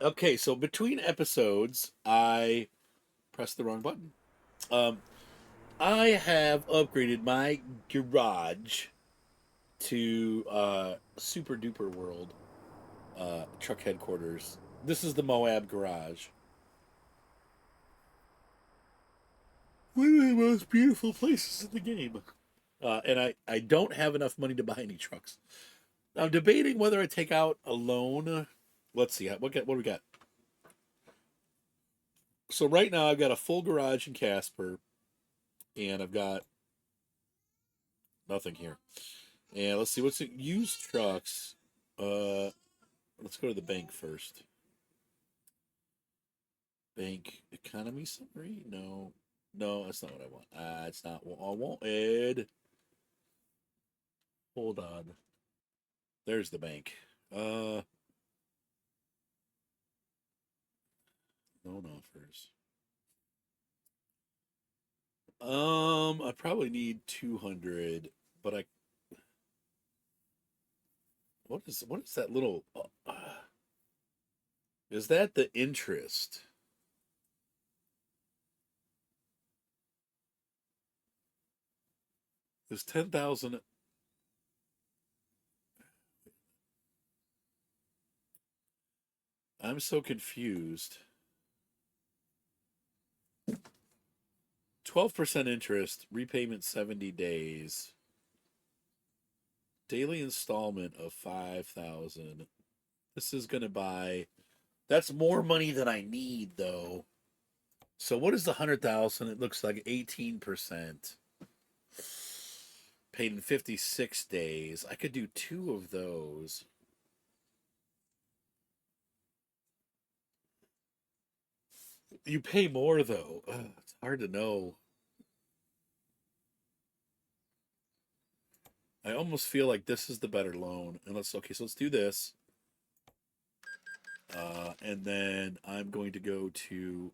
Okay, so between episodes, I pressed the wrong button. Um, I have upgraded my garage to Super Duper World truck headquarters. This is the Moab garage. One of the most beautiful places in the game. And I don't have enough money to buy any trucks. I'm debating whether I take out a loan. Let's see. What do we got? So right now I've got a full garage in Casper, and I've got nothing here. And let's see what's it. Used trucks. Uh, let's go to the bank first. Bank economy summary? No, no, that's not what I want. It's not what I wanted. Hold on. There's the bank. Uh, loan offers. I probably need 200, but I. What is that little? Is that the interest? Is 10,000? I'm so confused. 12% interest, repayment 70 days, daily installment of 5,000. This is going to buy. That's more money than I need, though. So what is the 100,000? It looks like 18%. Paid in 56 days. I could do two of those. You pay more, though. It's hard to know. I almost feel like this is the better loan. And okay, so let's do this. And then I'm going to go to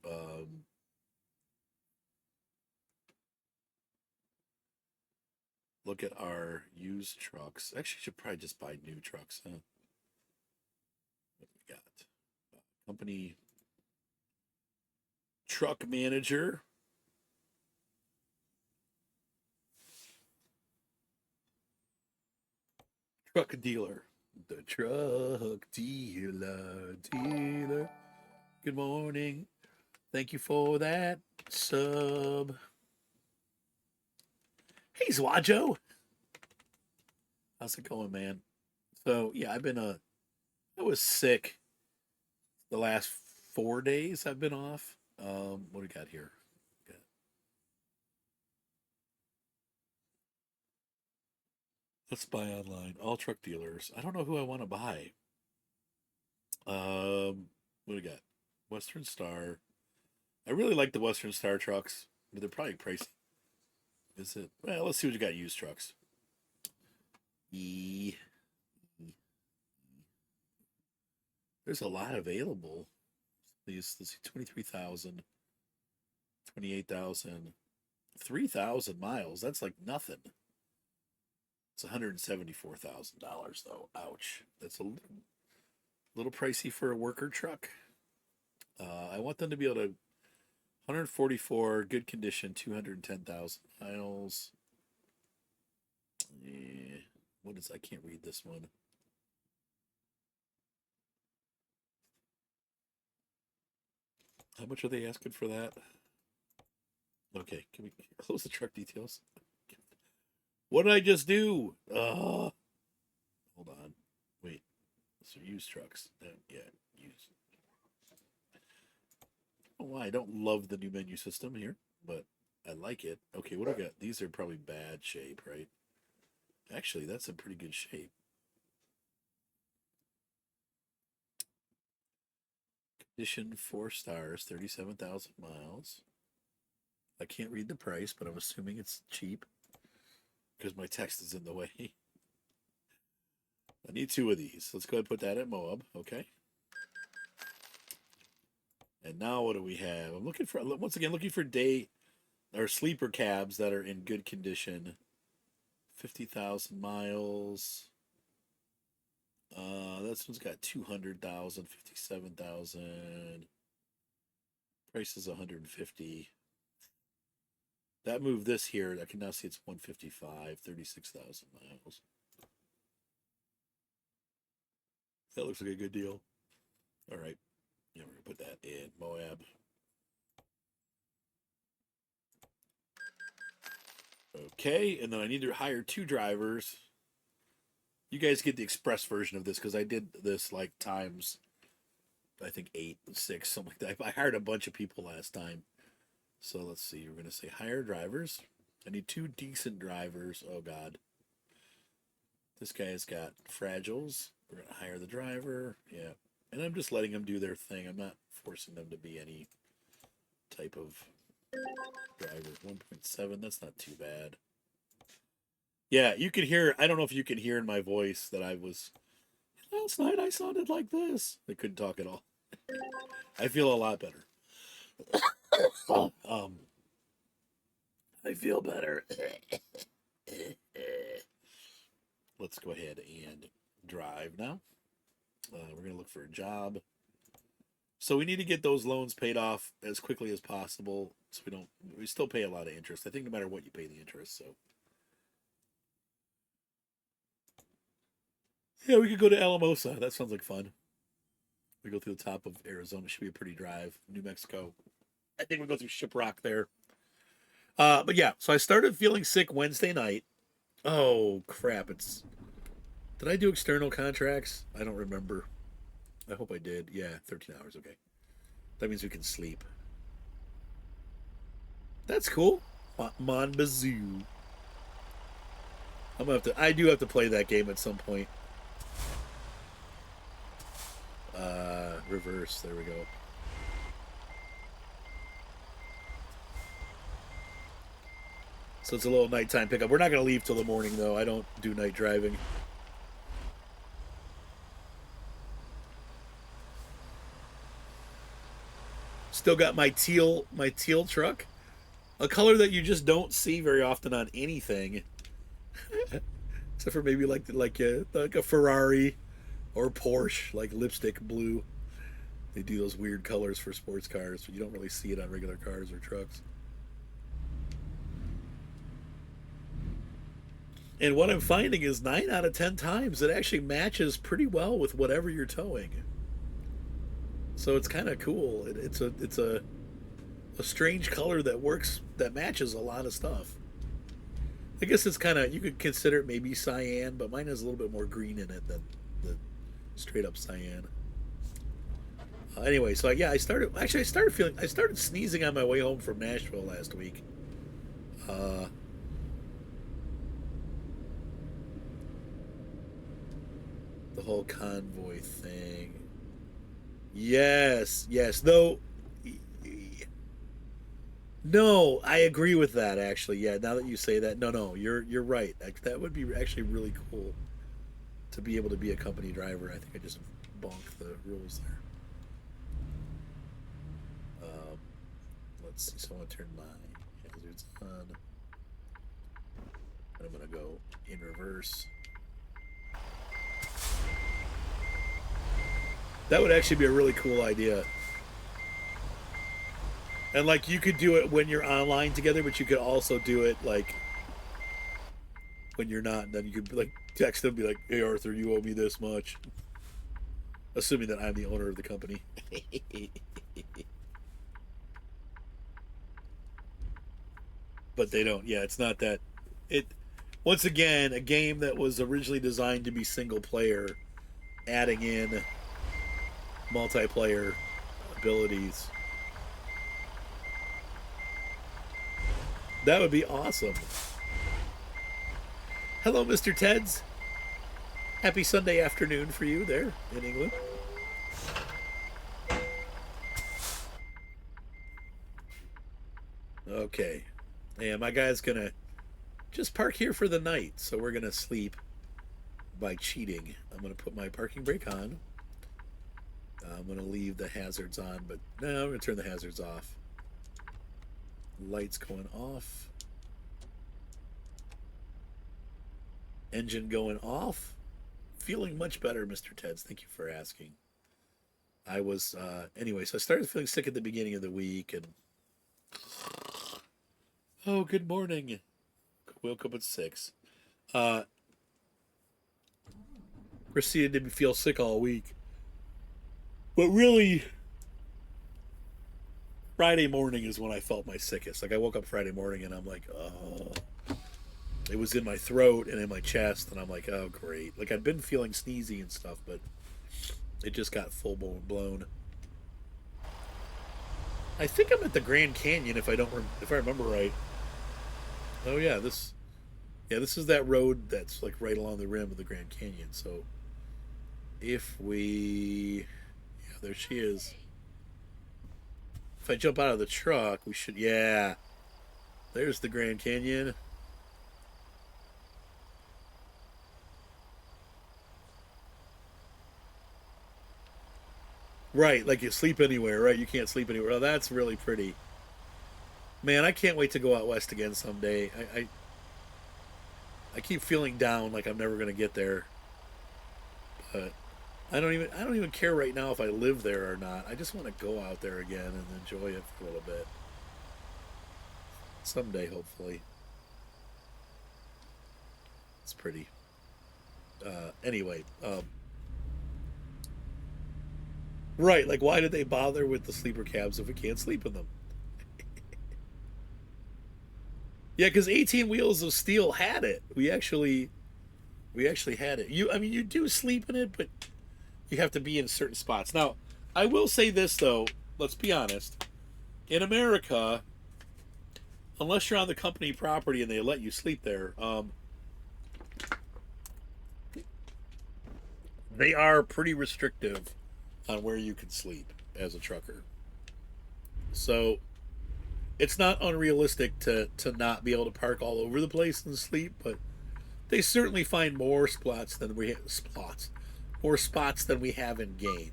look at our used trucks. Actually, should probably just buy new trucks, huh? What do we got? Company truck manager. Truck dealer. The truck dealer. Good morning. Thank you for that sub. Hey, Zwajo. How's it going, man? So, yeah, I was sick the last 4 days I've been off. What do we got here? Got- Let's buy online. All truck dealers. I don't know who I want to buy. What do we got? Western Star. I really like the Western Star trucks, but they're probably pricey. Is it? Well, let's see what you got. Used trucks. E. There's a lot available. These, let's see, 23,000, 28,000, 3,000 miles. That's like nothing. It's $174,000 though. Ouch. That's a little pricey for a worker truck. I want them to be able to 144 good condition, 210,000 miles. What is? I can't read this one. How much are they asking for that? Okay, can we close the truck details? What did I just do? Hold on. Wait. So used trucks. Yeah, used. Oh, why I don't love the new menu system here, but I like it. Okay, what do we got? These are probably bad shape, right? Actually, that's in pretty good shape. Condition 4 stars, 37,000 miles. I can't read the price, but I'm assuming it's cheap because my text is in the way. I need two of these. Let's go ahead and put that at Moab. Okay. And now what do we have? I'm looking for, once again, looking for day or sleeper cabs that are in good condition. 50,000 miles. This one's got 200,000, 57,000. Price is 150. That moved this here. I can now see it's 155, 36,000 miles. That looks like a good deal. All right. Yeah, we're going to put that in Moab. Okay, and then I need to hire 2 drivers. You guys get the express version of this because I did this like times, I think 8, 6, something like that. I hired a bunch of people last time. So let's see. We're going to say hire drivers. I need 2 decent drivers. Oh, God. This guy's got fragiles. We're going to hire the driver. Yeah. And I'm just letting them do their thing. I'm not forcing them to be any type of driver. 1.7. That's not too bad. Yeah, you can hear. I don't know if you can hear in my voice that I was. Last night I sounded like this. I couldn't talk at all. I feel a lot better. I feel better. Let's go ahead and drive now. We're going to look for a job. So we need to get those loans paid off as quickly as possible so we still pay a lot of interest. I think no matter what you pay the interest, so. Yeah, we could go to Alamosa. That sounds like fun. We go through the top of Arizona. Should be a pretty drive. New Mexico. I think we go through Shiprock there. But yeah, so I started feeling sick Wednesday night. Oh, crap. Did I do external contracts? I don't remember. I hope I did. Yeah, 13 hours. Okay. That means we can sleep. That's cool. Mon Bazoo. I do have to play that game at some point. Reverse. There we go. So it's a little nighttime pickup. We're not going to leave till the morning, though. I don't do night driving. Still got my teal truck, a color that you just don't see very often on anything, except for maybe like a Ferrari or Porsche, like lipstick blue. They do those weird colors for sports cars, but you don't really see it on regular cars or trucks. And what I'm finding is 9 out of 10 times it actually matches pretty well with whatever you're towing. So it's kind of cool. It's a strange color that matches a lot of stuff. I guess it's kind of, you could consider it maybe cyan, but mine has a little bit more green in it than the straight up cyan. Anyway, so I started sneezing on my way home from Nashville last week. The whole convoy thing. Yes, yes. Though, no, I agree with that. Actually, yeah. Now that you say that, no, you're right. That would be actually really cool to be able to be a company driver. I think I just bonked the rules there. Let's see. So I want to turn my hazards on. And I'm gonna go in reverse. That would actually be a really cool idea. And like you could do it when you're online together, but you could also do it like when you're not. And then you could like text them, be like, "Hey Arthur, you owe me this much," assuming that I'm the owner of the company. But they don't. Yeah, it's not that. It once again a game that was originally designed to be single player, adding in multiplayer abilities. That would be awesome. Hello, Mr. Teds. Happy Sunday afternoon for you there in England. Okay. And my guy's going to just park here for the night. So we're going to sleep by cheating. I'm going to put my parking brake on. I'm going to leave the hazards on, but no, I'm going to turn the hazards off. Lights going off. Engine going off. feeling much better, Mr. Teds. Thank you for asking. I was anyway, so I started feeling sick at the beginning of the week, and oh, good morning. Woke up at 6. Uh, Proceeded to feel sick all week, but really, Friday morning is when I felt my sickest. Like I woke up Friday morning and I'm like, oh, it was in my throat and in my chest, and I'm like, oh great. Like I'd been feeling sneezy and stuff, but it just got full blown. I think I'm at the Grand Canyon if I remember right. Oh yeah, this is that road that's like right along the rim of the Grand Canyon. So if we, yeah, there she is. If I jump out of the truck, we should, yeah. There's the Grand Canyon. Right, like you sleep anywhere, right? You can't sleep anywhere. Oh, that's really pretty. Man, I can't wait to go out west again someday. I keep feeling down like I'm never gonna get there. But I don't even care right now if I live there or not. I just want to go out there again and enjoy it for a little bit. Someday, hopefully. It's pretty. Anyway, right, like why did they bother with the sleeper cabs if we can't sleep in them? Yeah, because 18 Wheels of Steel had it. We actually had it. I mean, you do sleep in it, but you have to be in certain spots. Now, I will say this though. Let's be honest. In America, unless you're on the company property and they let you sleep there, they are pretty restrictive on where you can sleep as a trucker. So it's not unrealistic to not be able to park all over the place and sleep, but they certainly find more spots than we have in game.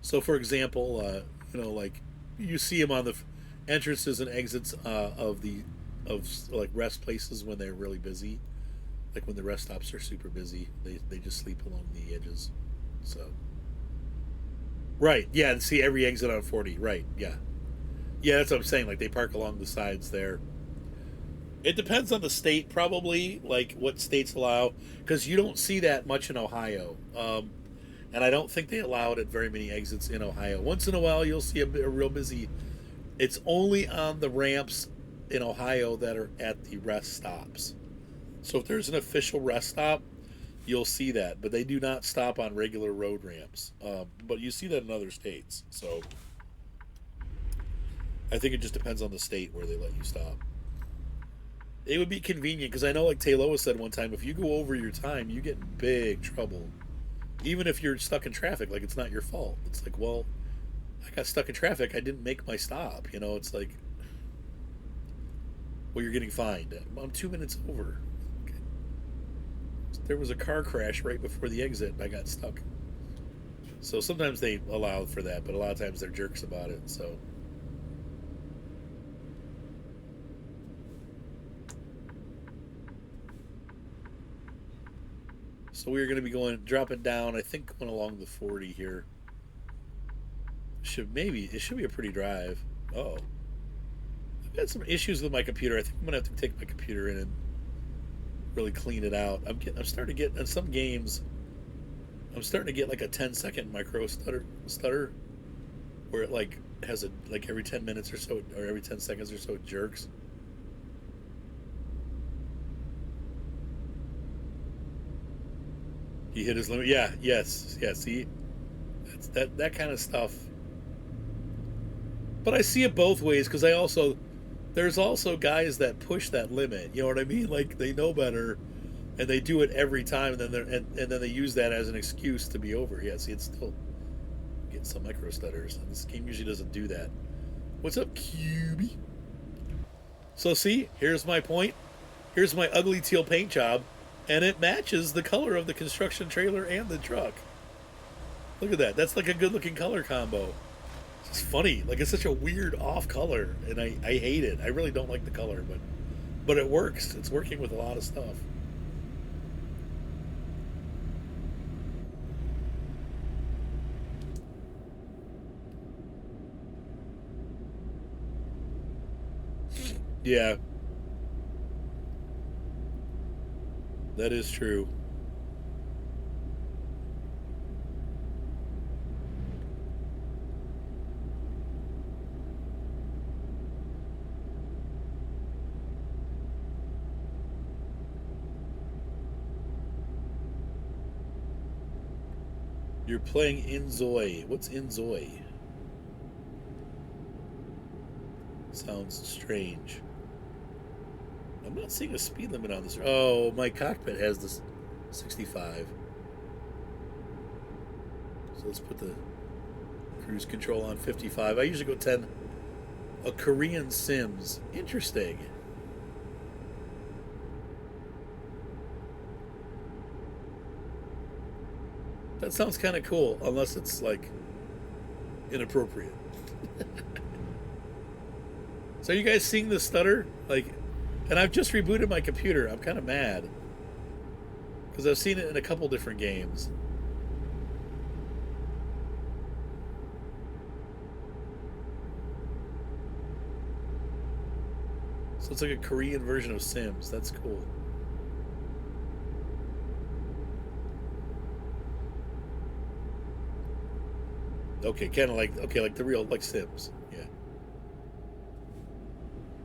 So, for example, like you see them on the entrances and exits of like rest places when they're really busy, like when the rest stops are super busy. They just sleep along the edges. So, right, yeah, and see every exit on 40. Right, yeah, yeah, that's what I'm saying. Like they park along the sides there. It depends on the state, probably, like what states allow, because you don't see that much in Ohio. And I don't think they allow it at very many exits in Ohio. Once in a while, you'll see a real busy. It's only on the ramps in Ohio that are at the rest stops. So if there's an official rest stop, you'll see that. But they do not stop on regular road ramps. But you see that in other states. So I think it just depends on the state where they let you stop. It would be convenient because I know, like Tayloa said one time, if you go over your time, you get in big trouble. Even if you're stuck in traffic, like it's not your fault. It's like, well, I got stuck in traffic. I didn't make my stop. It's like, well, you're getting fined. I'm 2 minutes over. Okay. There was a car crash right before the exit, and I got stuck. So sometimes they allow for that, but a lot of times they're jerks about it. So we're going to be dropping down. I think going along the 40 here. It should be a pretty drive. Oh, I've had some issues with my computer. I think I'm gonna have to take my computer in and really clean it out. I'm starting to get in some games. I'm starting to get like a 10-second micro stutter, where it like has a like every 10 minutes or so, or every 10 seconds or so, it jerks. He hit his limit. Yeah. Yes. Yeah. See, that kind of stuff. But I see it both ways because there's also guys that push that limit. You know what I mean? Like they know better, and they do it every time, and and then they use that as an excuse to be over. Yeah, see, it's still getting some micro stutters, and this game usually doesn't do that. What's up, QB? So see, here's my point. Here's my ugly teal paint job, and it matches the color of the construction trailer and the truck. Look at that. That's like a good-looking color combo. It's funny. Like it's such a weird off color, and I hate it. I really don't like the color, but it works. It's working with a lot of stuff. Yeah, that is true. You're playing Inzoi. What's Inzoi? Sounds strange. I'm not seeing a speed limit on this. Oh, my cockpit has this 65. So let's put the cruise control on 55. I usually go 10. A Korean Sims. Interesting. That sounds kind of cool, unless it's like inappropriate. So, are you guys seeing the stutter? Like, and I've just rebooted my computer. I'm kind of mad because I've seen it in a couple different games. So it's like a Korean version of Sims. That's cool. Okay, kind of like like the real like Sims. Yeah.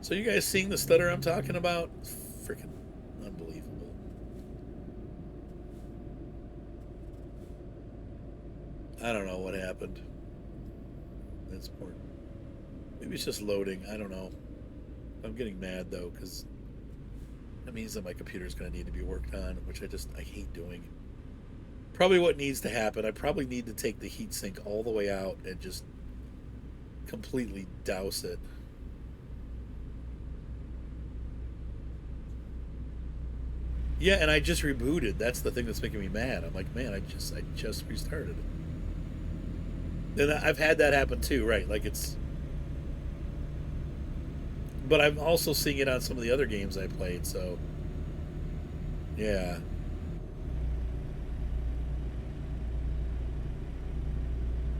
So you guys seeing the stutter I'm talking about? Freaking unbelievable. I don't know what happened. That's more. Maybe it's just loading. I don't know. I'm getting mad though because that means that my computer's going to need to be worked on, which I hate doing. Probably what needs to happen. I probably need to take the heatsink all the way out and just completely douse it. Yeah, and I just rebooted. That's the thing that's making me mad. I'm like, man, I just restarted it. And I've had that happen too, right? Like it's, but I'm also seeing it on some of the other games I played. So yeah,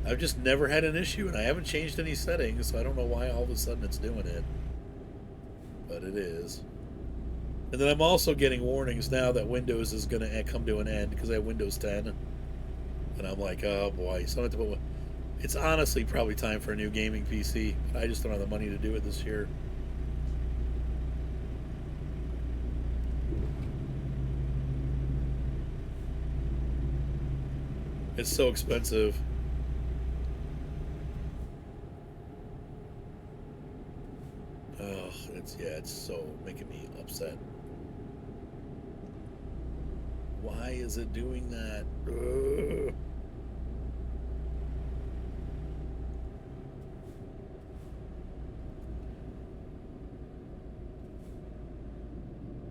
I've just never had an issue, and I haven't changed any settings, so I don't know why all of a sudden it's doing it, but it is. And then I'm also getting warnings now that Windows is going to come to an end because I have Windows 10, and I'm like, oh boy, so I have to put. It's honestly probably time for a new gaming PC. I just don't have the money to do it this year. It's so expensive. Oh, it's so making me upset. Why is it doing that? Ugh.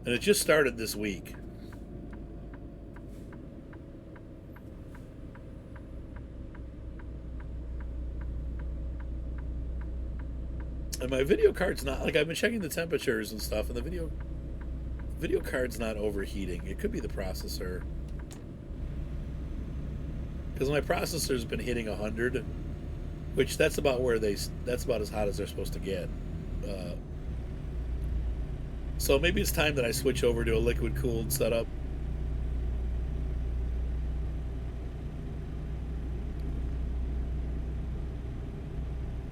And it just started this week. And my video card's not like I've been checking the temperatures and stuff, and the video card's not overheating. It could be the processor because my processor's been hitting 100, which that's about as hot as they're supposed to get. Uh, so maybe it's time that I switch over to a liquid cooled setup.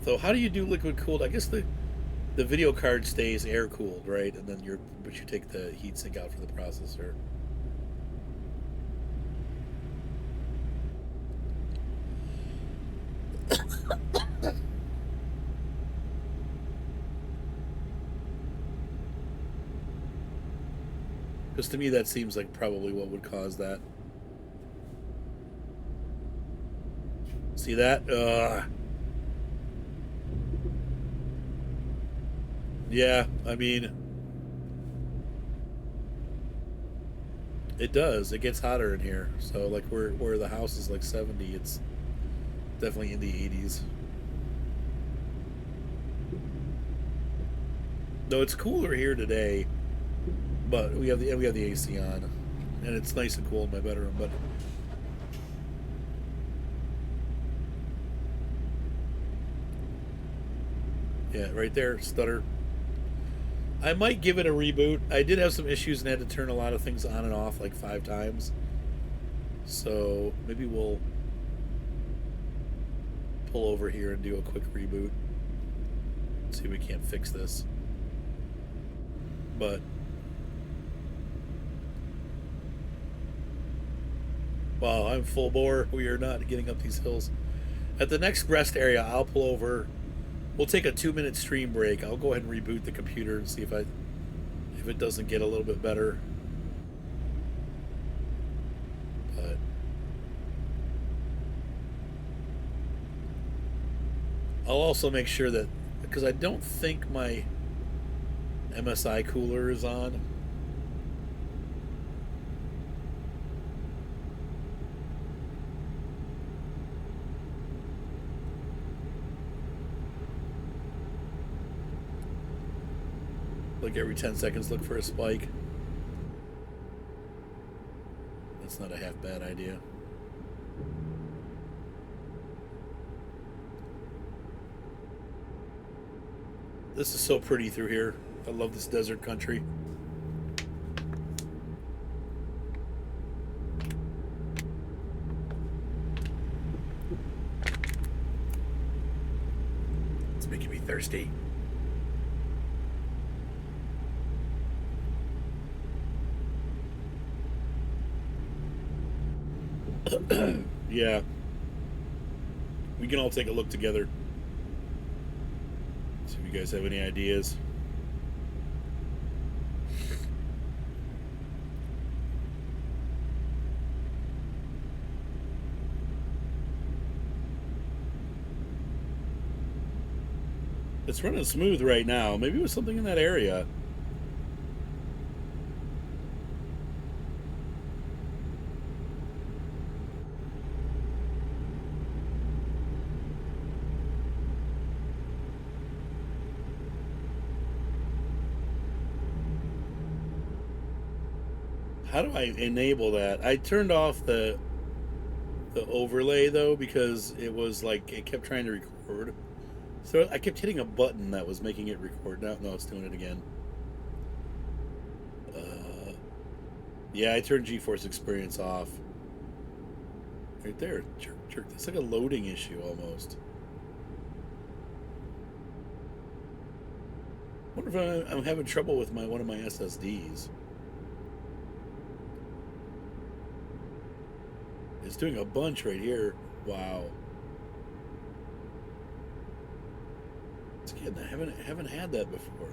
So how do you do liquid cooled? I guess the video card stays air cooled, right? And then you take the heatsink out for the processor. Because to me that seems like probably what would cause that. See that? Yeah, I mean, it does. It gets hotter in here. So like where the house is like 70, it's definitely in the 80s. Though it's cooler here today, but we have the AC on, and it's nice and cool in my bedroom. But yeah, right there, stutter. I might give it a reboot. I did have some issues and had to turn a lot of things on and off like 5 times. So maybe we'll pull over here and do a quick reboot. See if we can't fix this. But wow, I'm full bore. We are not getting up these hills. At the next rest area, I'll pull over. We'll take a 2-minute stream break. I'll go ahead and reboot the computer and see if it doesn't get a little bit better. But I'll also make sure that, because I don't think my MSI cooler is on. Like every 10 seconds, look for a spike. That's not a half bad idea. This is so pretty through here. I love this desert country. It's making me thirsty. Yeah. We can all take a look together. See if you guys have any ideas. It's running smooth right now. Maybe it was something in that area. How do I enable that? I turned off the overlay though because it was like it kept trying to record. So I kept hitting a button that was making it record. No, it's doing it again. Yeah, I turned GeForce Experience off. Right there, jerk. It's like a loading issue almost. I wonder if I'm having trouble with one of my SSDs. It's doing a bunch right here. Wow. It's kidding. I haven't had that before.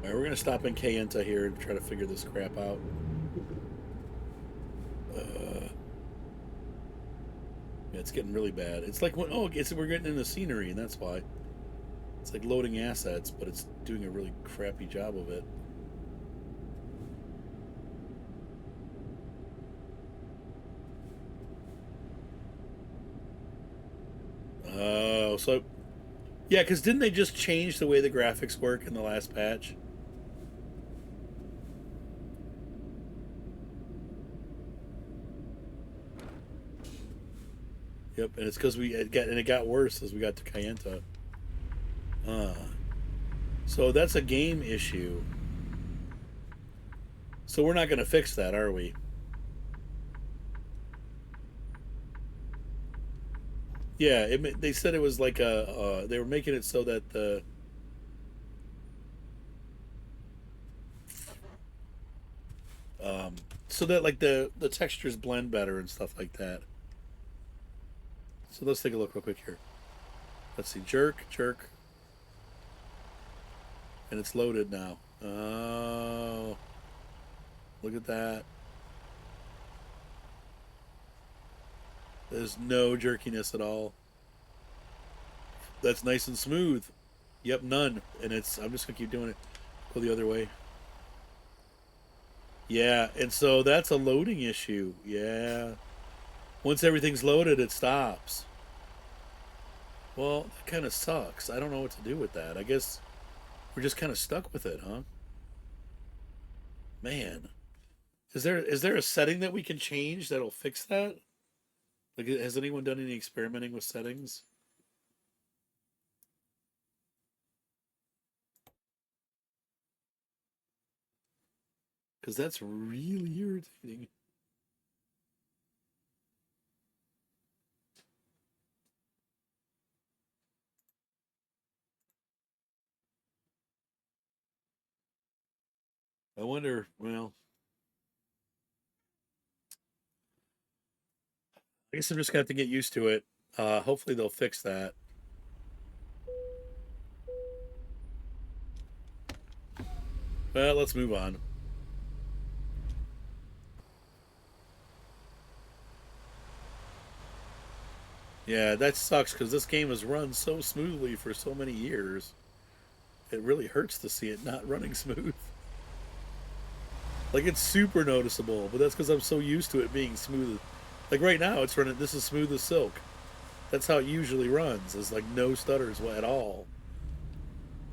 All right, we're gonna stop in Kayenta here and try to figure this crap out. Yeah, it's getting really bad. It's like we're getting into scenery, and that's why. It's like loading assets, but it's doing a really crappy job of it. Oh, so yeah, because didn't they just change the way the graphics work in the last patch? Yep, and it's because it got worse as we got to Kayenta. So that's a game issue. So we're not going to fix that, are we? Yeah, they said it was like they were making it so that like the textures blend better and stuff like that. So let's take a look real quick here. Let's see, jerk, and it's loaded now. Oh, look at that. There's no jerkiness at all. That's nice and smooth. Yep, none. And I'm just gonna keep doing it. Go the other way. Yeah, and so that's a loading issue. Yeah. Once everything's loaded, it stops. Well, that kind of sucks. I don't know what to do with that. I guess we're just kind of stuck with it, huh? Man, Is there a setting that we can change that'll fix that? Like, has anyone done any experimenting with settings? Because that's really irritating. I wonder, well, I guess I'm just gonna have to get used to it. Hopefully they'll fix that. Well, let's move on. Yeah, that sucks because this game has run so smoothly for so many years. It really hurts to see it not running smooth. Like, it's super noticeable, but that's because I'm so used to it being smooth. Like right now, it's running. This is smooth as silk. That's how it usually runs. It's like no stutters at all.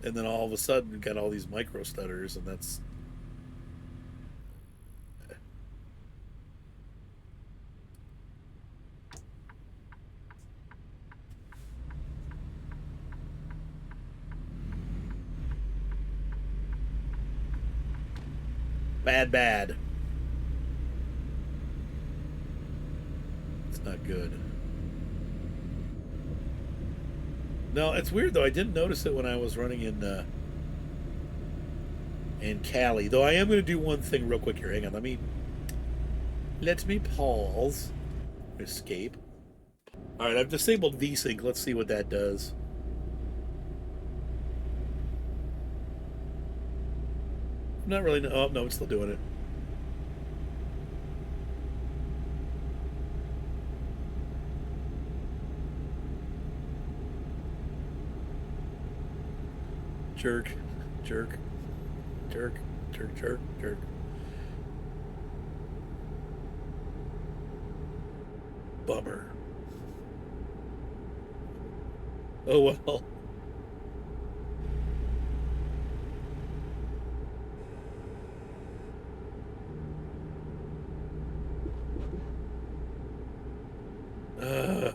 And then all of a sudden, you got all these micro stutters, and that's bad, bad. It's not good. No, it's weird though. I didn't notice it when I was running in Cali. Though I am going to do one thing real quick here. Hang on. Let me pause. Escape. All right, I've disabled VSync. Let's see what that does. Not really. Oh no, it's still doing it. Jerk, jerk, jerk, jerk, jerk, jerk. Bummer. Oh well. Uh,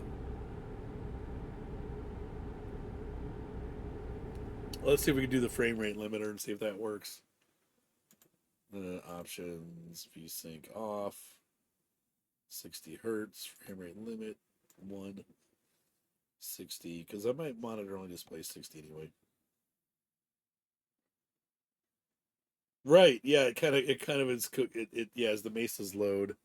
let's see if we can do the frame rate limiter and see if that works. Options, VSync off, 60 hertz, frame rate limit, 160, because I might monitor only display 60 anyway. Right, yeah, it kind of is yeah, as the mesas load.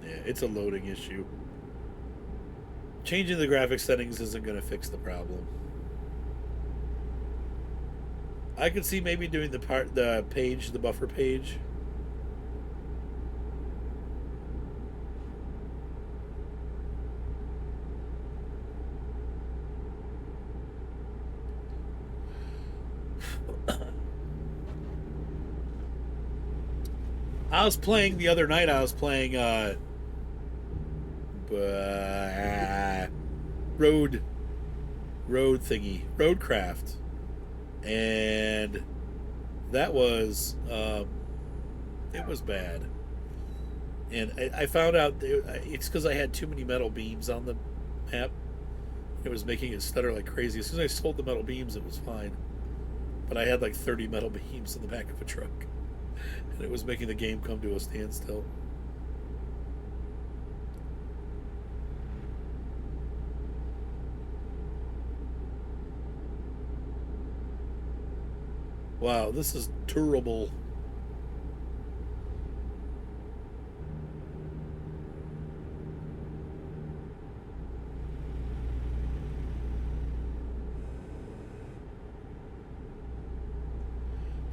Yeah, it's a loading issue. Changing the graphics settings isn't going to fix the problem. I could see maybe doing the buffer page. I was playing the other night. I was playing road roadcraft, and that was it was bad. And I found out it's because I had too many metal beams on the map. It was making it stutter like crazy. As soon as I sold the metal beams, it was fine. But I had like 30 metal beams in the back of a truck, and it was making the game come to a standstill. Wow, this is terrible.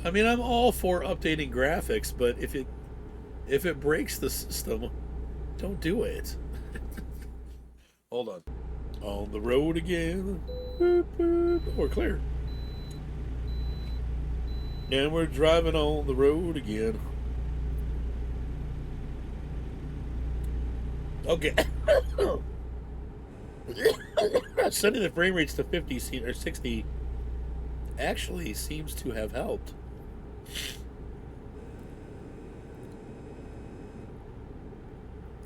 I mean, I'm all for updating graphics, but if it breaks the system, don't do it. Hold on. On the road again. Boop, boop. We're clear. And we're driving on the road again. Okay. Setting the frame rates to 50 or 60 actually seems to have helped.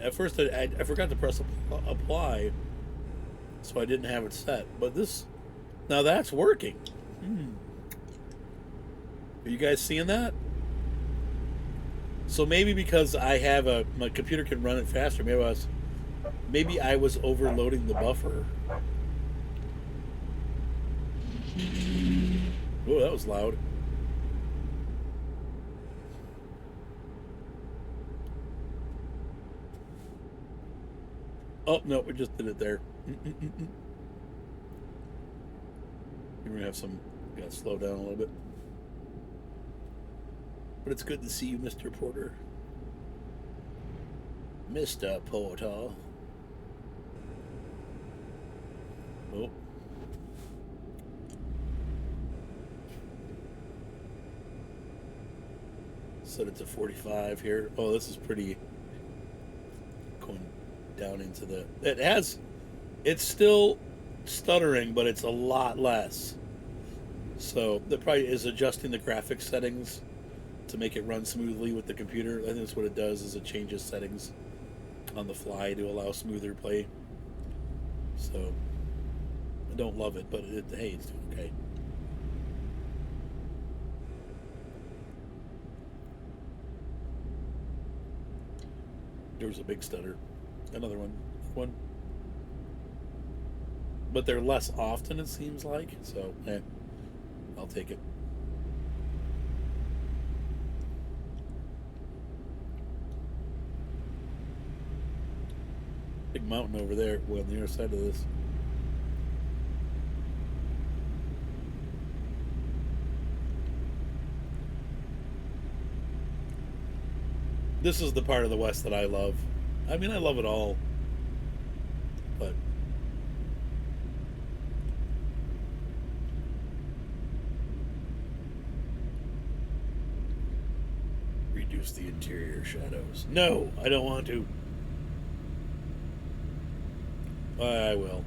At first, I forgot to press apply, so I didn't have it set. But this, now that's working. Are you guys seeing that? So maybe because my computer can run it faster. Maybe I was overloading the buffer. Oh, that was loud. Oh, no, we just did it there. We're going to have some, gotta slow down a little bit. But it's good to see you, Mr. Porter. Mr. Porter. Oh. Set it to 45 here. Oh, this is pretty going down into the... It's still stuttering, but it's a lot less. So that probably is adjusting the graphics settings to make it run smoothly with the computer. I think that's what it does, is it changes settings on the fly to allow smoother play. So I don't love it, but hey, it's doing okay. There was a big stutter. Another one. But they're less often, it seems like. So, I'll take it. Big mountain over there, on the other side of this. This is the part of the West that I love. I mean, I love it all. But reduce the interior shadows. No, I don't want to. I will.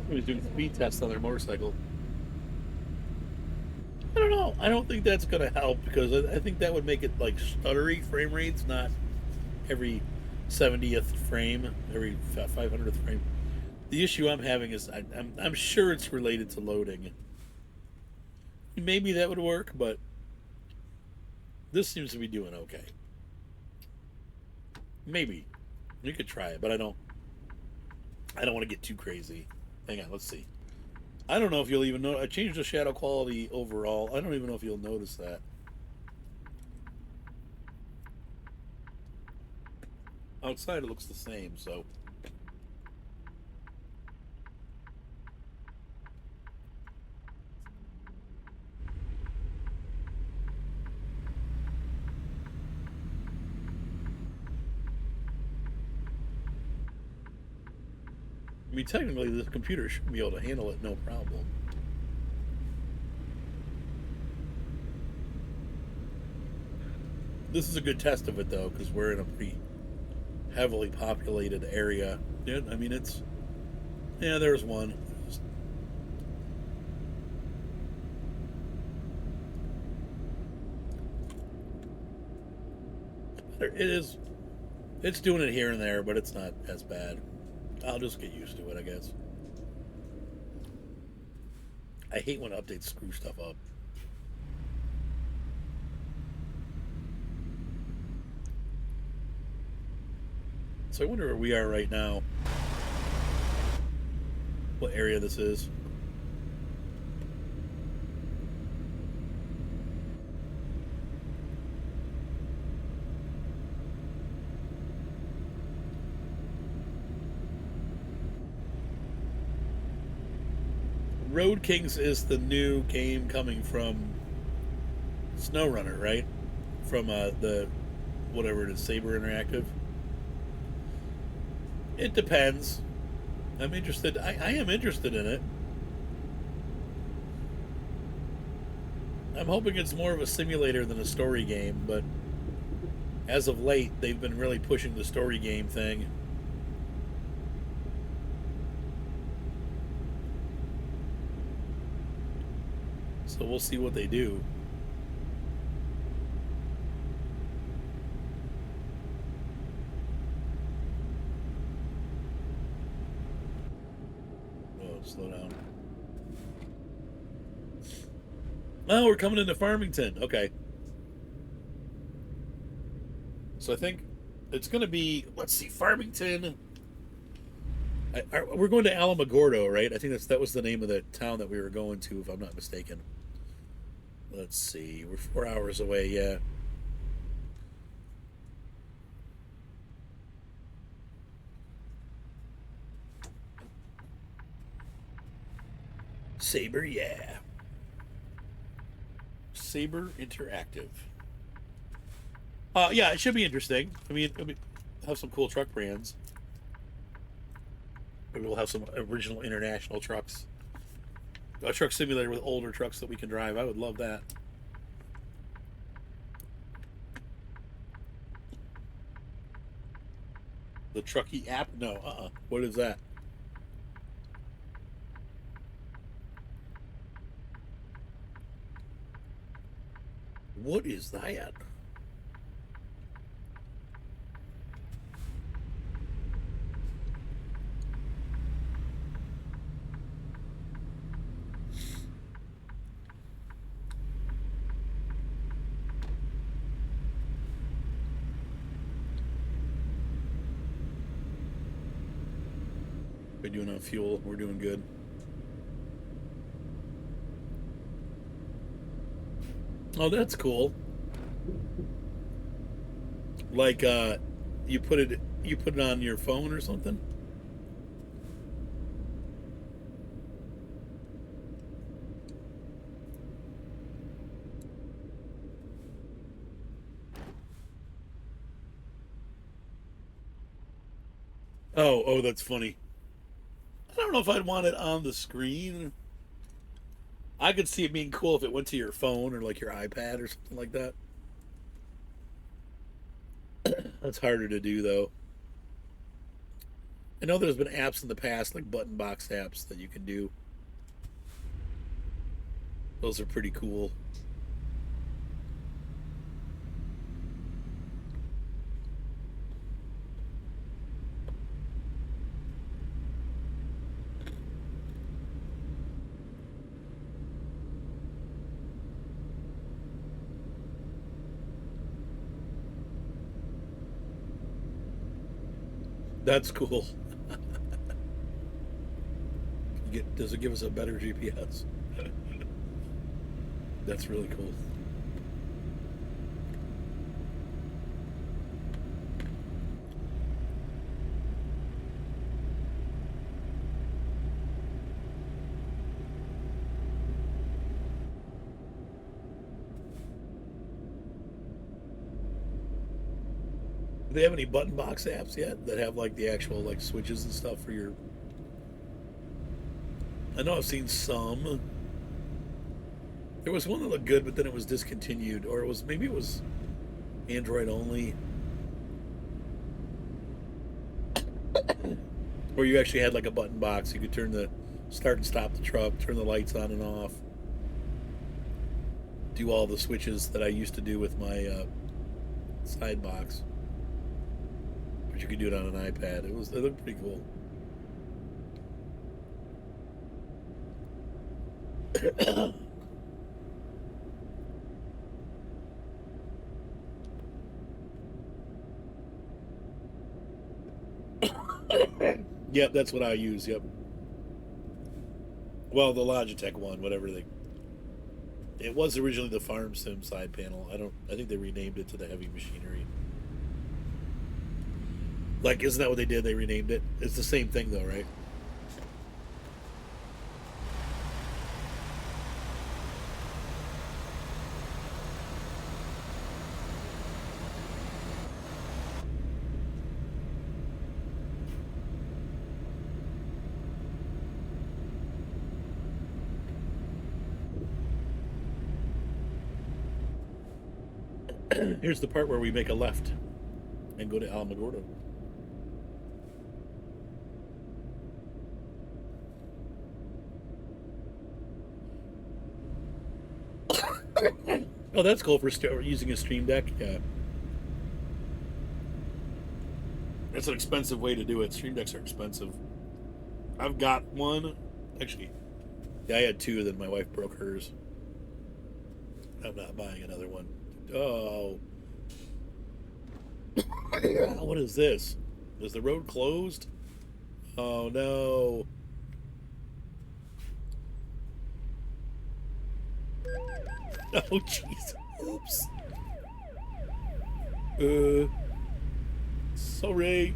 Somebody's doing speed tests on their motorcycle. I don't know. I don't think that's going to help, because I think that would make it like stuttery frame rates, not every 70th frame, every 500th frame. The issue I'm having is I'm sure it's related to loading. Maybe that would work, but this seems to be doing okay. Maybe you could try it, but I don't want to get too crazy. Hang on, let's see. I don't know if you'll even know. I changed the shadow quality overall. I don't even know if you'll notice that. Outside it looks the same, so. I mean, technically, this computer should be able to handle it no problem. This is a good test of it, though, because we're in a pretty heavily populated area. Yeah, I mean, there's one. It's doing it here and there, but it's not as bad. I'll just get used to it, I guess. I hate when updates screw stuff up. So I wonder where we are right now. What area this is. Road Kings is the new game coming from SnowRunner, right? From the whatever it is, Saber Interactive. It depends. I'm interested. I am interested in it. I'm hoping it's more of a simulator than a story game, but As of late, they've been really pushing the story game thing. So we'll see what they do. Oh, slow down. Oh, we're coming into Farmington. Okay. So I think it's going to be, let's see, Farmington. We're going to Alamogordo, right? I think that was the name of the town that we were going to, if I'm not mistaken. Let's see. We're 4 hours away, yeah. Saber, yeah. Saber Interactive. Yeah, it should be interesting. I mean, have some cool truck brands. Maybe we'll have some original international trucks. A truck simulator with older trucks that we can drive. I would love that. The Truckee app? No, What is that? What is that? We're doing on fuel. We're doing good. Oh, that's cool. Like you put it on your phone or something? Oh, that's funny. I don't know if I'd want it on the screen. I could see it being cool if it went to your phone or like your iPad or something like that. That's harder to do though. I know there's been apps in the past like button box apps that you can do. Those are pretty cool. That's cool. Does it give us a better GPS? That's really cool. Do they have any button box apps yet that have like the actual like switches and stuff for your? I know I've seen some. There was one that looked good, but then it was discontinued, or maybe it was Android only, where you actually had like a button box. You could turn the start and stop the truck, turn the lights on and off, do all the switches that I used to do with my side box. But you could do it on an iPad. It looked pretty cool. Yep, that's what I use. Yep. Well, the Logitech one, whatever they. It was originally the Farm Sim side panel. I don't. I think they renamed it to the Heavy Machinery. Like, isn't that what they did? They renamed it. It's the same thing, though, right? Here's the part where we make a left and go to Alamogordo. Oh, that's cool for using a Stream Deck. Yeah, that's an expensive way to do it. Stream Decks are expensive. I've got one. Actually, yeah, I had two. Then my wife broke hers. I'm not buying another one. Oh, what is this? Is the road closed? Oh no. Oh jeez. Oops. Sorry.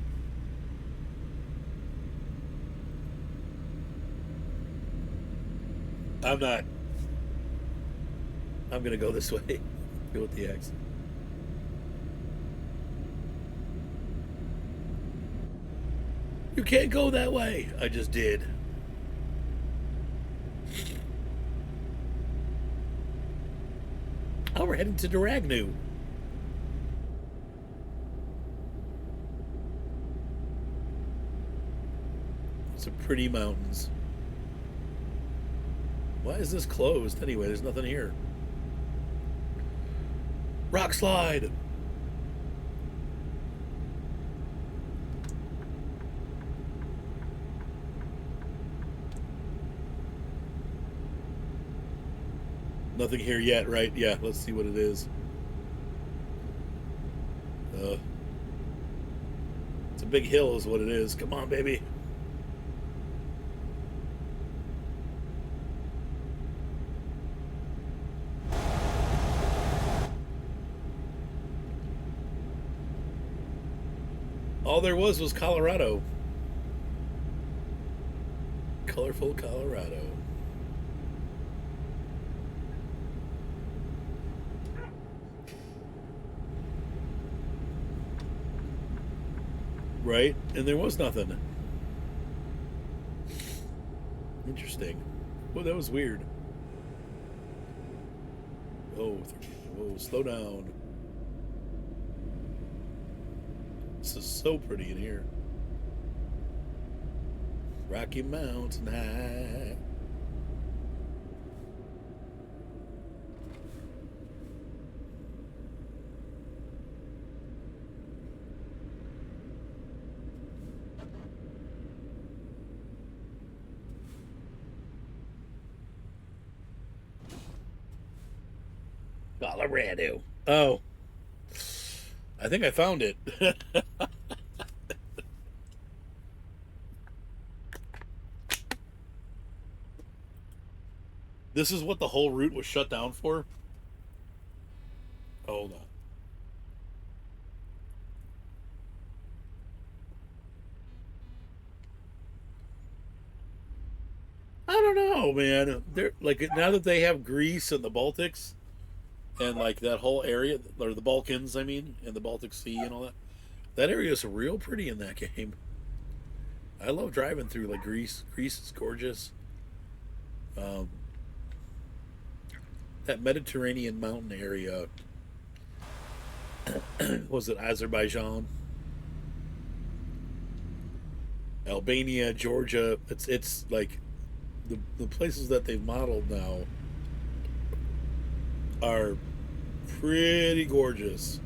I'm not. I'm gonna go this way. Go with the X. You can't go that way. I just did. Oh, we're heading to Duragnu. Some pretty mountains. Why is this closed anyway? There's nothing here. Rock slide. Nothing here yet, right? Yeah, let's see what it is. It's a big hill is what it is. Come on, baby. All there was Colorado. Colorful Colorado. Right? And there was nothing. Interesting. Well, that was weird. Whoa, whoa, slow down. This is so pretty in here. Rocky Mountain High. Colorado. Oh, I think I found it. This is what the whole route was shut down for? Hold on. I don't know, man. They're like now that they have Greece and the Baltics and like that whole area or the Balkans, I mean, and the Baltic Sea and all that. That area is real pretty in that game. I love driving through like Greece. Greece is gorgeous. Um, that Mediterranean mountain area was it Azerbaijan, Albania, Georgia. It's like the places that they've modeled now are pretty gorgeous.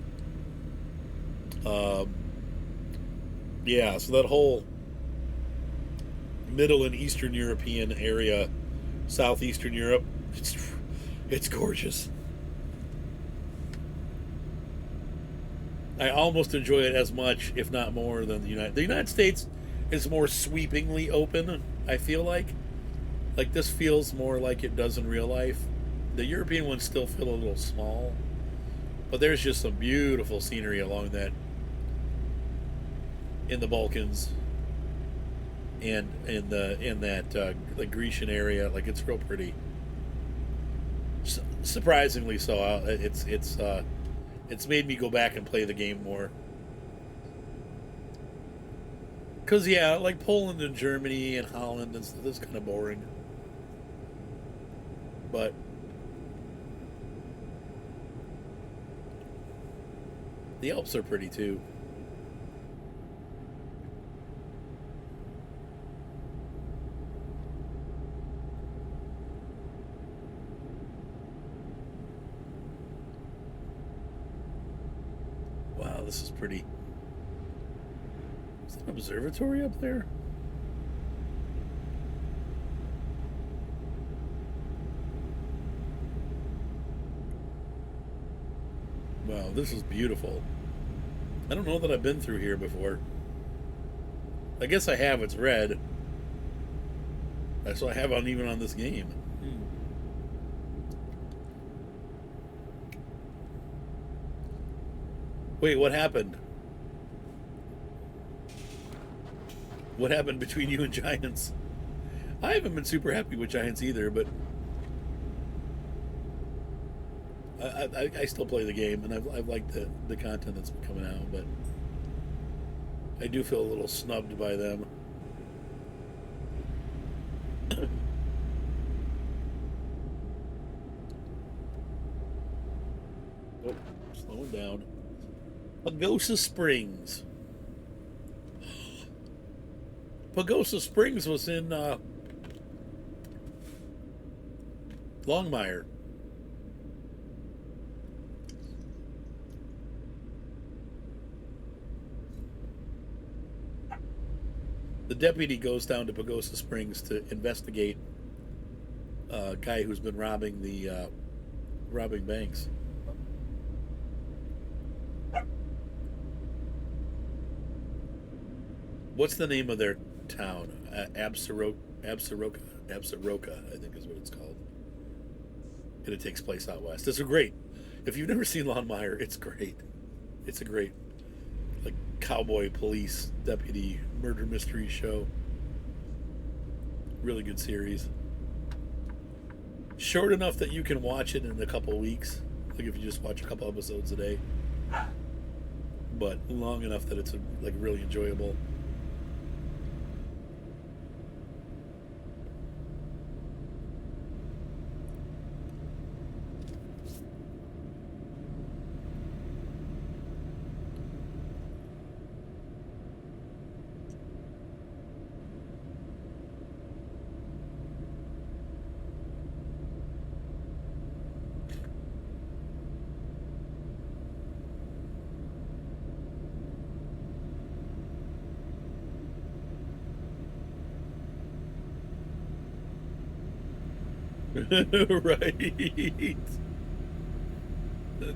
Um, yeah, so that whole Middle and Eastern European area, Southeastern Europe, it's gorgeous. I almost enjoy it as much, if not more, than the United. The United States is more sweepingly open. I feel like this feels more like it does in real life. The European ones still feel a little small, but there's just some beautiful scenery along that in the Balkans and in that the Grecian area. Like it's real pretty. Surprisingly so. It's made me go back and play the game more. Cause yeah, like Poland and Germany and Holland and stuff, that's kind of boring. But The Alps are pretty too. Wow, this is pretty. Is that an observatory up there? Wow, this is beautiful. I don't know that I've been through here before. I guess I have. It's red. That's what I have on even on this game. Wait, what happened? What happened between you and Giants? I haven't been super happy with Giants either, but I still play the game, and I've liked the content that's been coming out, but I do feel a little snubbed by them. Oh, slowing down. Pagosa Springs. Pagosa Springs was in Longmire. The deputy goes down to Pagosa Springs to investigate a guy who's been robbing banks. What's the name of their town? Absaroka, I think is what it's called. And it takes place out west. It's a great. If you've never seen Longmire, it's great. It's a great, like, cowboy police deputy murder mystery show. Really good series. Short enough that you can watch it in a couple weeks. Like if you just watch a couple episodes a day. But long enough that it's like really enjoyable. Right.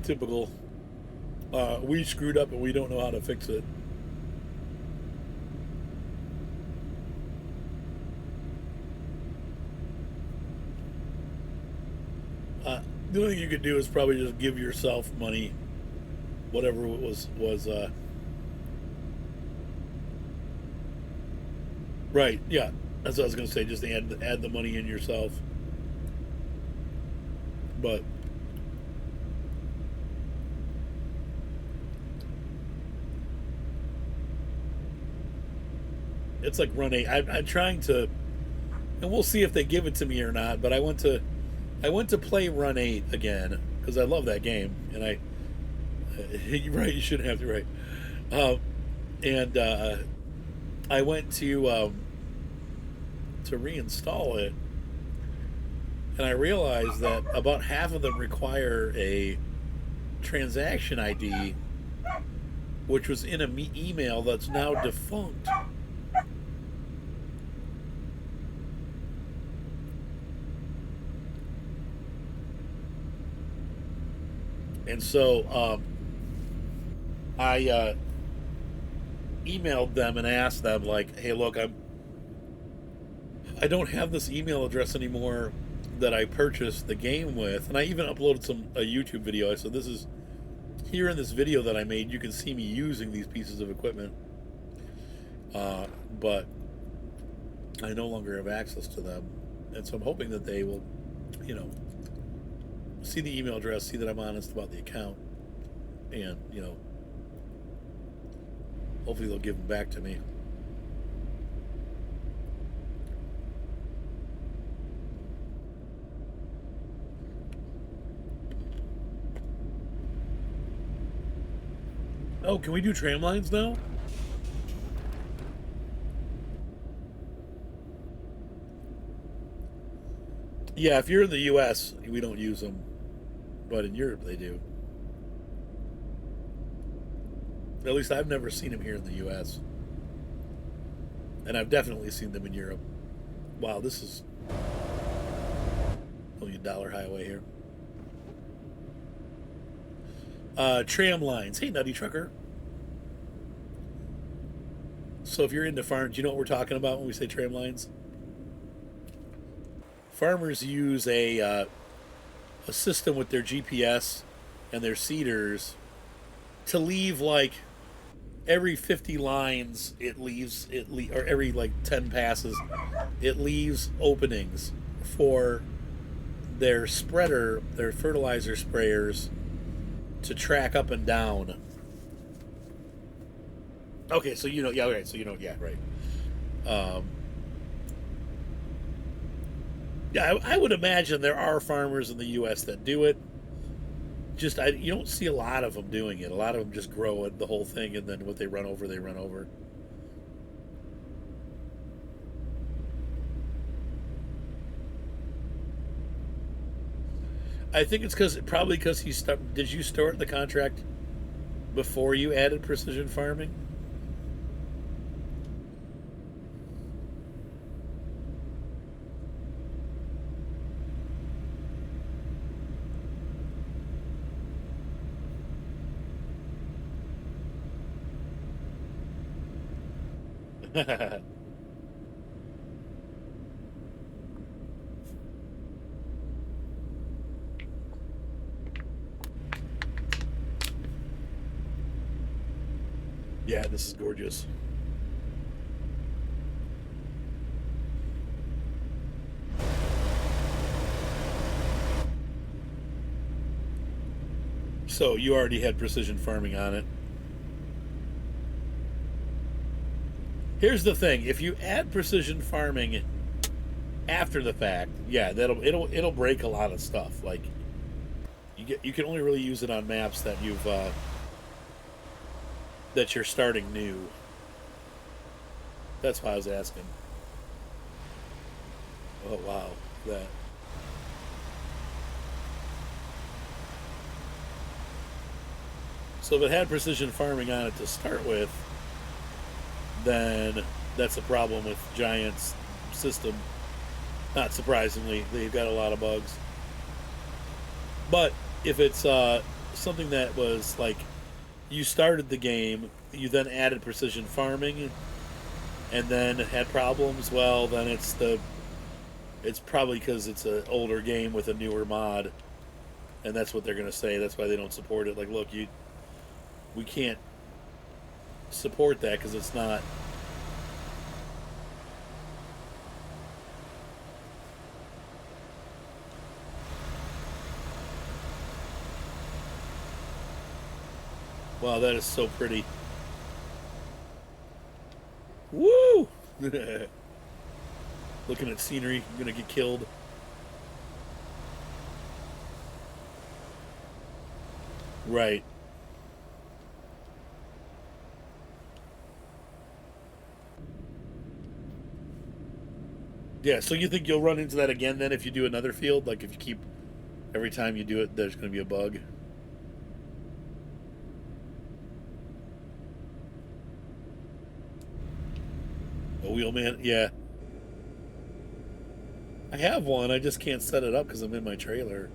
Typical. We screwed up and we don't know how to fix it. The only thing you could do is probably just give yourself money, whatever it was. Right. Yeah. That's what I was gonna say. Just add the money in yourself. But it's like Run 8. I'm trying to, and we'll see if they give it to me or not. But I went to play Run 8 again because I love that game, and you're right. You shouldn't have to, right? And I went to reinstall it, and I realized that about half of them require a transaction ID, which was in an email that's now defunct. And so I emailed them and asked them, like, "Hey, look, I don't have this email address anymore that I purchased the game with." And I even uploaded a YouTube video. I said, "This is here in this video that I made. You can see me using these pieces of equipment, but I no longer have access to them." And so I'm hoping that they will, you know, see the email address, see that I'm honest about the account, and hopefully they'll give them back to me. Oh, can we do tram lines now? Yeah, if you're in the U.S., we don't use them, but in Europe they do. At least I've never seen them here in the U.S., and I've definitely seen them in Europe. Wow, this is $1 million highway here. Tram lines. Hey, Nutty Trucker. So if you're into farm, do you know what we're talking about when we say tram lines? Farmers use a system with their GPS and their seeders to leave like every 50 lines or every like 10 passes it leaves openings for their fertilizer sprayers to track up and down. Okay, so you know, yeah, right. So you know, yeah, right. Um, yeah, I would imagine there are farmers in the U.S. that do it. You don't see a lot of them doing it. A lot of them just grow it, the whole thing, and then what they run over, they run over. I think it's because he start. Did you start the contract before you added precision farming? Yeah, this is gorgeous. So you already had precision farming on it. Here's the thing: if you add precision farming after the fact, yeah, it'll break a lot of stuff. Like you can only really use it on maps that you're starting new. That's why I was asking. Oh wow, that. So if it had precision farming on it to start with, then that's a problem with Giant's system. Not surprisingly, they've got a lot of bugs. But if it's something that was like you started the game, you then added precision farming, and then had problems, well, then it's probably because it's an older game with a newer mod, and that's what they're gonna say. That's why they don't support it. Like, look, we can't support that because it's not. Wow, that is so pretty. Woo! Looking at scenery, I'm gonna get killed. Right. Yeah, so you think you'll run into that again then if you do another field? Like if you keep every time you do it, there's going to be a bug? A wheelman? Yeah. I have one. I just can't set it up because I'm in my trailer.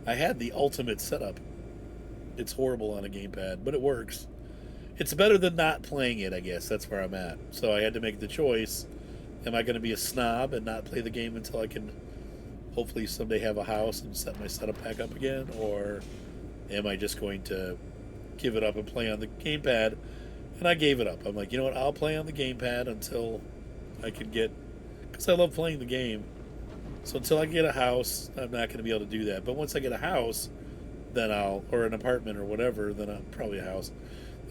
I had the ultimate setup. It's horrible on a gamepad, but it works. It's better than not playing it, I guess. That's where I'm at. So I had to make the choice. Am I going to be a snob and not play the game until I can hopefully someday have a house and set my setup back up again? Or am I just going to give it up and play on the gamepad? And I gave it up. I'm like, you know what? I'll play on the gamepad until I can get. Because I love playing the game. So until I get a house, I'm not going to be able to do that. But once I get a house, then or an apartment or whatever, then I'll probably a house.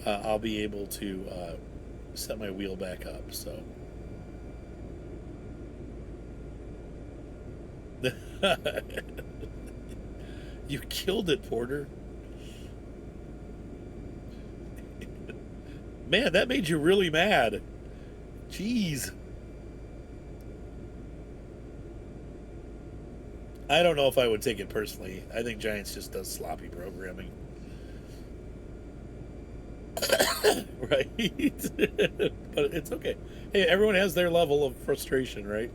I'll be able to set my wheel back up. So you killed it, Porter. Man, that made you really mad. Jeez. I don't know if I would take it personally. I think Giants just does sloppy programming. Right? But it's okay. Hey, everyone has their level of frustration, right?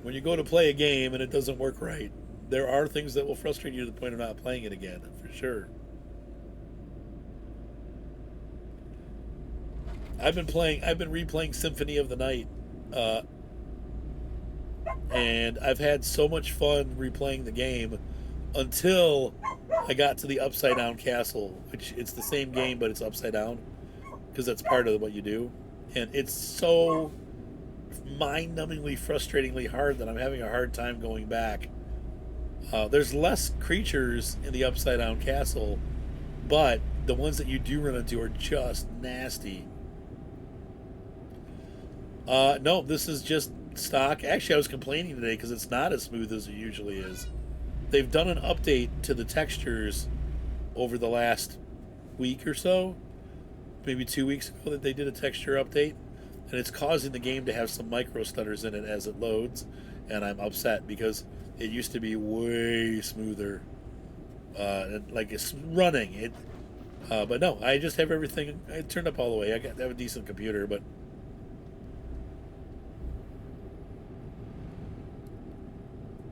When you go to play a game and it doesn't work right, there are things that will frustrate you to the point of not playing it again, for sure. I've been replaying Symphony of the Night, uh, and I've had so much fun replaying the game until I got to the Upside Down Castle, which it's the same game but it's upside down because that's part of what you do, and it's so mind-numbingly, frustratingly hard that I'm having a hard time going back. There's less creatures in the Upside Down Castle, but the ones that you do run into are just nasty. No, this is just stock. Actually, I was complaining today because it's not as smooth as it usually is. They've done an update to the textures over the last week or so, maybe 2 weeks ago, that they did a texture update, and it's causing the game to have some micro stutters in it as it loads, and I'm upset because it used to be way smoother. Like it's running it, but no, I just have everything. I turned up all the way. I have a decent computer, but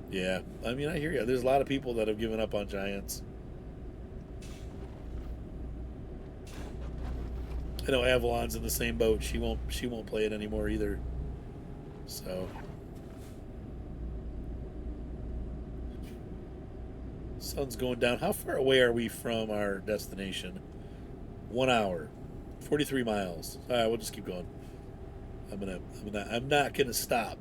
yeah, I mean, I hear you. There's a lot of people that have given up on Giants. I know Avalon's in the same boat. She won't play it anymore either. So sun's going down. How far away are we from our destination? 1 hour, 43 miles. All right, we'll just keep going. I'm not gonna stop.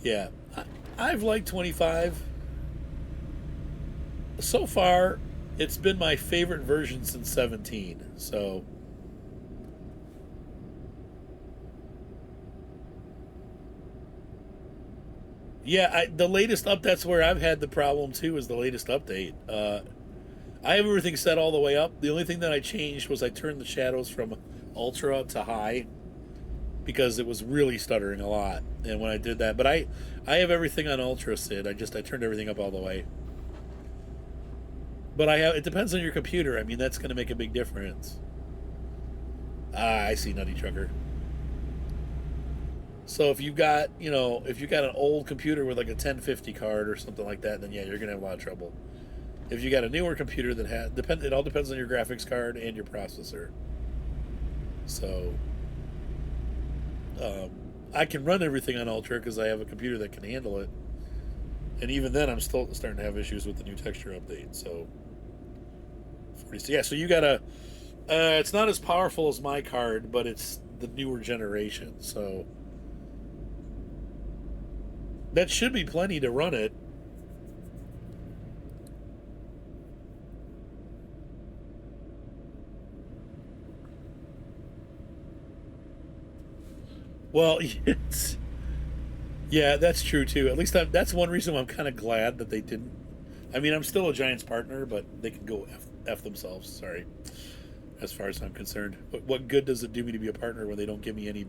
Yeah, I've liked 25 so far. It's been my favorite version since 17. So yeah, the latest up. That's where I've had the problem too. Is the latest update. I have everything set all the way up. The only thing that I changed was I turned the shadows from ultra to high because it was really stuttering a lot. And when I did that, but I have everything on ultra, Sid. I turned everything up all the way. But I have it depends on your computer. I mean, that's going to make a big difference. Ah, I see, Nutty Trucker. So if you got, if you got an old computer with like a 1050 card or something like that, then yeah, you're gonna have a lot of trouble. If you got a newer computer that it all depends on your graphics card and your processor. So um, I can run everything on Ultra because I have a computer that can handle it. And even then, I'm still starting to have issues with the new texture update. So 40, so yeah, so you gotta. It's not as powerful as my card, but it's the newer generation. So that should be plenty to run it. Well, it's, yeah, that's true too. At least that's one reason why I'm kind of glad that they didn't. I mean, I'm still a Giants partner, but they can go f themselves. Sorry, as far as I'm concerned. What good does it do me to be a partner when they don't give me any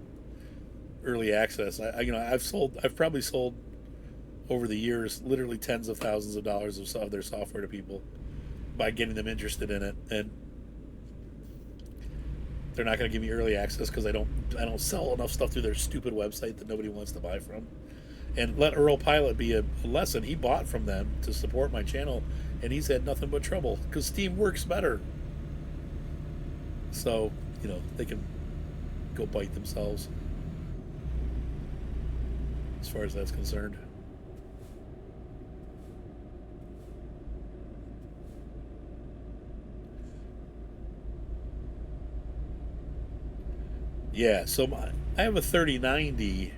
early access? I've probably sold over the years literally tens of thousands of dollars of their software to people by getting them interested in it, and they're not going to give me early access because I don't sell enough stuff through their stupid website that nobody wants to buy from. And let Earl Pilot be a lesson. He bought from them to support my channel, and he's had nothing but trouble because Steam works better. So they can go bite themselves as far as that's concerned. Yeah, so I have a 3090,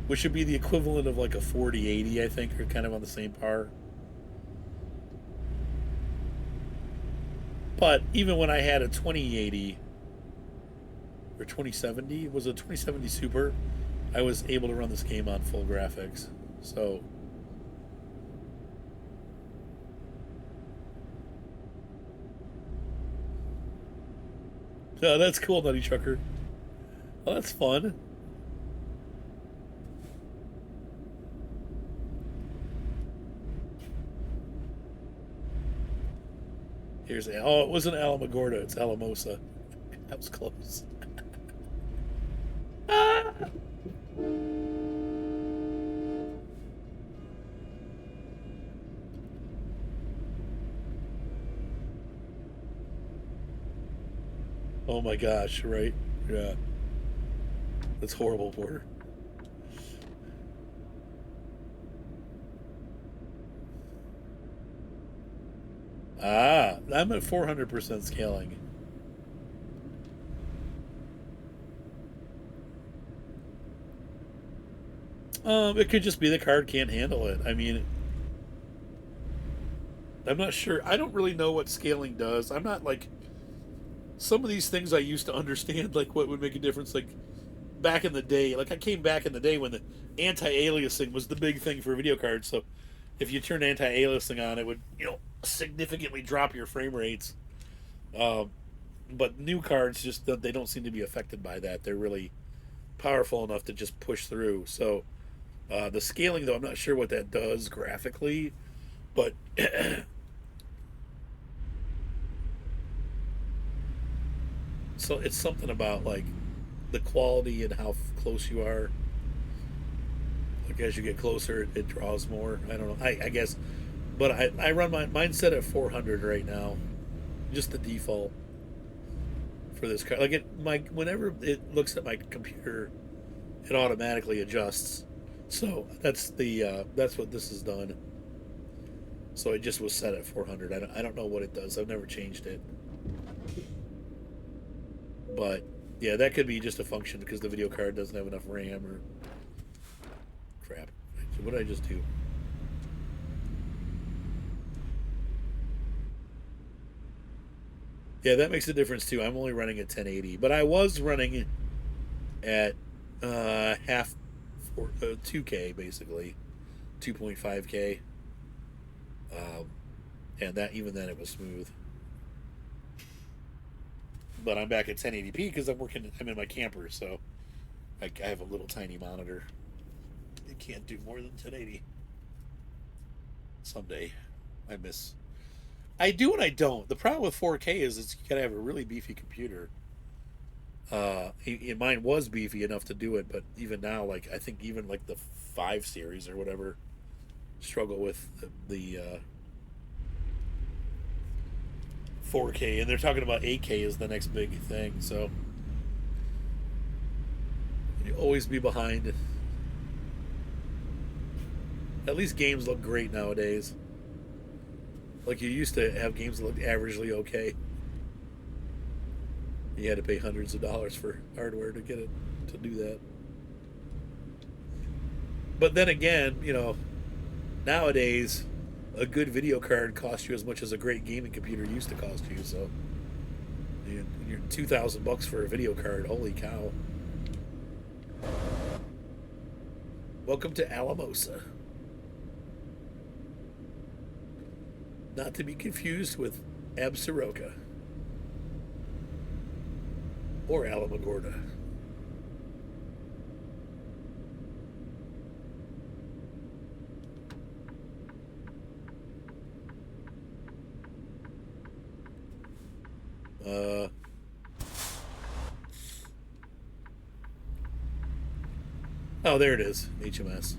which would be the equivalent of like a 4080, I think, are kind of on the same par. But even when I had a 2080 or 2070, was a 2070 Super, I was able to run this game on full graphics. So, yeah, that's cool, Nutty Trucker. Oh, that's fun. Oh, it wasn't Alamogordo, it's Alamosa. That was close. Ah! Oh my gosh, right? Yeah. That's horrible, Porter. Ah, I'm at 400% scaling. It could just be the card can't handle it. I mean, I'm not sure. I don't really know what scaling does. I'm not like some of these things I used to understand, like what would make a difference. Like back in the day, like I came back in the day when the anti-aliasing was the big thing for video cards. So if you turned anti-aliasing on, it would significantly drop your frame rates. Um, but new cards just they don't seem to be affected by that. They're really powerful enough to just push through. So the scaling, though, I'm not sure what that does graphically, but so it's something about like the quality and how close you are. Like as you get closer, it draws more. I don't know. I guess, but I run mine set at 400 right now, just the default for this card. Like whenever it looks at my computer, it automatically adjusts. So that's what this has done. So it just was set at 400. I don't know what it does. I've never changed it. But yeah, that could be just a function because the video card doesn't have enough RAM or crap. What did I just do? Yeah, that makes a difference too. I'm only running at 1080, but I was running at half for 2K basically, 2.5K, um, and that even then it was smooth. But I'm back at 1080p because I'm in my camper, so I have a little tiny monitor. It can't do more than 1080. Someday, I miss. I do and I don't. The problem with 4K is you gotta have a really beefy computer. Mine was beefy enough to do it, but even now, like I think even like the 5 series or whatever struggle with the 4K, and they're talking about 8K is the next big thing. So you always be behind. At least games look great nowadays. Like you used to have games that looked averagely okay. You had to pay hundreds of dollars for hardware to get it to do that. But then again, nowadays a good video card costs you as much as a great gaming computer used to cost you. So you're $2,000 for a video card. Holy cow! Welcome to Alamosa. Not to be confused with Absaroka or Alamogorda. Uh, oh, there it is. HMS.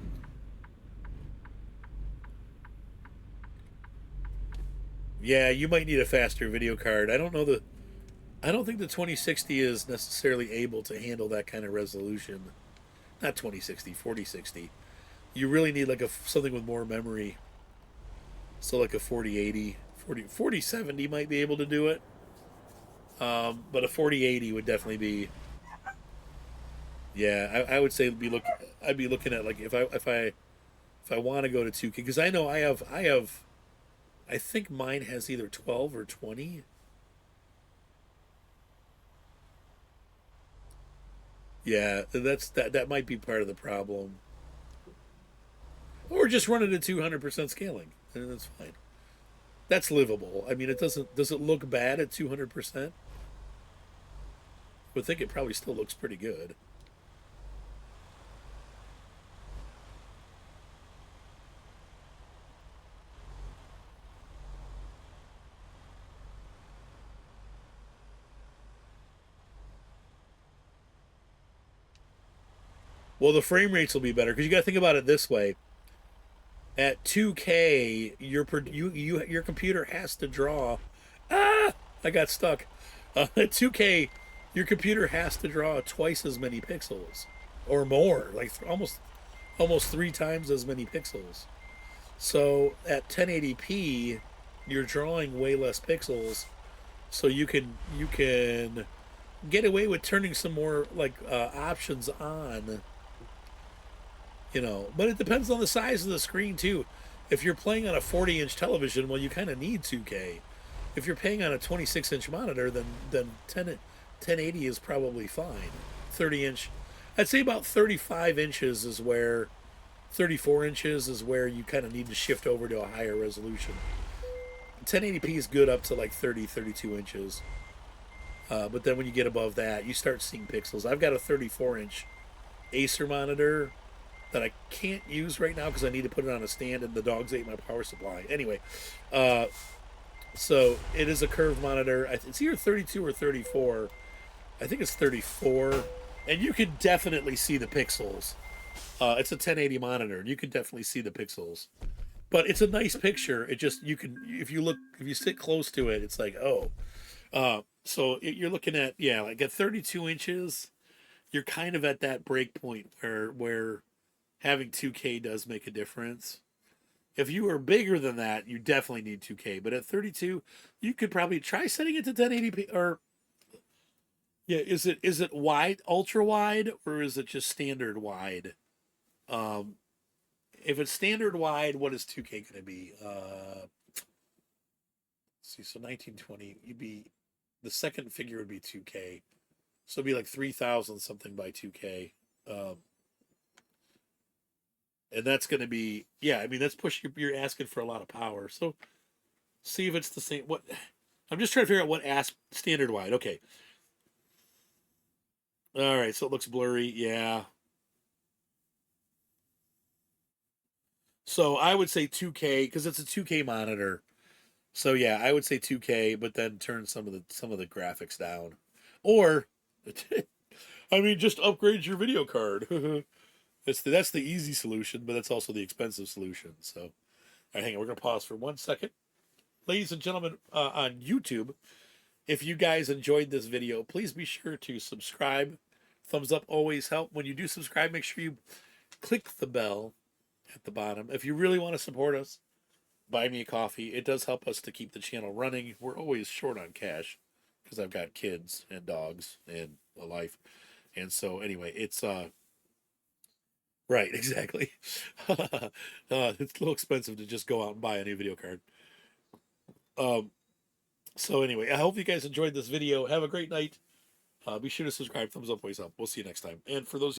Yeah, you might need a faster video card. I don't think the 2060 is necessarily able to handle that kind of resolution. Not 2060, 4060. You really need like something with more memory. So like a 4080, 4070 might be able to do it. But a 4080 would definitely be. Yeah, I would say I'd be looking at like if I want to go to 2K because I know I think mine has either 12 or 20. Yeah, that might be part of the problem. Or just run it at 200% scaling, and that's fine. That's livable. I mean, it doesn't. Does it look bad at 200%? I would think it probably still looks pretty good. Well, the frame rates will be better because you got to think about it this way: at 2K, your computer has to draw. Ah, I got stuck. At 2K, your computer has to draw twice as many pixels, or more, like almost three times as many pixels. So at 1080p, you're drawing way less pixels, so you can get away with turning some more like options on, But it depends on the size of the screen too. If you're playing on a 40-inch television, well, you kind of need 2K. If you're playing on a 26-inch monitor, then 1080 is probably fine. 30-inch, I'd say about 35 inches is where 34 inches is where you kind of need to shift over to a higher resolution. 1080p is good up to like 30, 32 inches. But then when you get above that, you start seeing pixels. I've got a 34-inch Acer monitor that I can't use right now because I need to put it on a stand and the dogs ate my power supply. Anyway, uh, so it is a curved monitor. It's either 32 or 34. I think it's 34. And you can definitely see the pixels. It's a 1080 monitor, and you can definitely see the pixels. But it's a nice picture. It just you can if you sit close to it, it's like oh. You're looking at like at 32 inches, you're kind of at that break point where having 2K does make a difference. If you were bigger than that, you definitely need 2K. But at 32, you could probably try setting it to 1080p or yeah, is it wide, ultra wide, or is it just standard wide? Um, if it's standard wide, what is 2K going to be? Let's see, so 1920, you'd be the second figure would be 2K, so it'd be like 3,000 something by 2K. Um, and that's going to be I mean that's you're asking for a lot of power. So see if it's the same. What I'm just trying to figure out what standard wide. Okay, all right. So it looks blurry. Yeah. So I would say 2K because it's a 2K monitor. So yeah, I would say 2K, but then turn some of the graphics down, or I mean just upgrade your video card. That's the easy solution, but that's also the expensive solution. So, all right, hang on. We're gonna pause for 1 second, ladies and gentlemen, on YouTube. If you guys enjoyed this video, please be sure to subscribe. Thumbs up always help. When you do subscribe, make sure you click the bell at the bottom. If you really want to support us, buy me a coffee. It does help us to keep the channel running. We're always short on cash because I've got kids and dogs and a life. And so anyway, it's right, exactly. It's a little expensive to just go out and buy a new video card. Um, so anyway, I hope you guys enjoyed this video. Have a great night. Be sure to subscribe. Thumbs up, always up. We'll see you next time. And for those